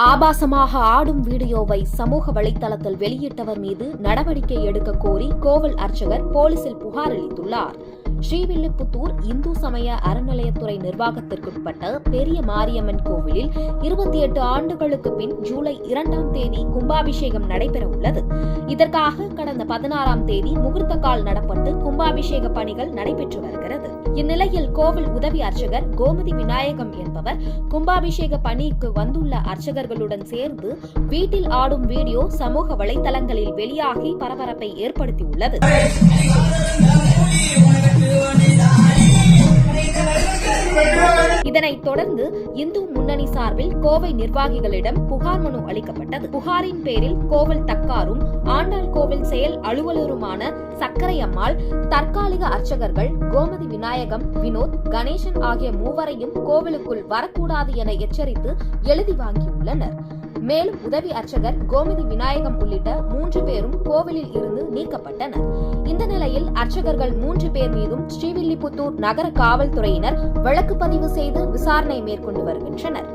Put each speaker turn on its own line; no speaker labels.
ஆபாசமாக ஆடும் வீடியோவை சமூக வலைதளத்தில் வெளியிட்டவர் மீது நடவடிக்கை எடுக்க கோரி கோவில் அர்ச்சகர் போலீசில் புகார் அளித்துள்ளார். ஸ்ரீவில்லிபுத்தூர் இந்து சமய அறநிலையத்துறை நிர்வாகத்திற்குட்பட்ட பெரிய மாரியம்மன் கோவிலில் 28 ஆண்டுகளுக்கு பின் ஜூலை 2ஆம் தேதி கும்பாபிஷேகம் நடைபெற உள்ளது. இதற்காக கடந்த 16ஆம் தேதி முகூர்த்த கால் நடப்பட்டு கும்பாபிஷேக பணிகள் நடைபெற்று வருகிறது. இந்நிலையில் கோவில் உதவி அர்ச்சகர் கோமதி விநாயகம் என்பவர் கும்பாபிஷேக பணிக்கு வந்துள்ள அர்ச்சகர்களுடன் சேர்ந்து வீட்டில் ஆடும் வீடியோ சமூக வலைதளங்களில் வெளியாகி பரபரப்பை ஏற்படுத்தியுள்ளது. இதனைத் தொடர்ந்து இந்து முன்னணி சார்பில் கோவை நிர்வாகிகளிடம் புகார் மனு அளிக்கப்பட்டது. புகாரின் பேரில் கோவில் தக்காரும் ஆண்டாள் கோவில் செயல் அலுவலருமான சக்கரையம்மாள், தற்காலிக அர்ச்சகர்கள் கோமதி விநாயகம், வினோத், கணேசன் ஆகிய மூவரையும் கோவிலுக்குள் வரக்கூடாது என எச்சரித்து எழுதி வாங்கியுள்ளனர். மேலும் உதவி அர்ச்சகர் கோமதி விநாயகம் உள்ளிட்ட 3 பேரும் கோவிலில் இருந்து நீக்கப்பட்டனர். இந்த நிலையில் அர்ச்சகர்கள் 3 பேர் மீதும் ஸ்ரீவில்லிபுத்தூர் நகர காவல்துறையினர் வழக்கு பதிவு செய்து விசாரணை மேற்கொண்டு வருகின்றனர்.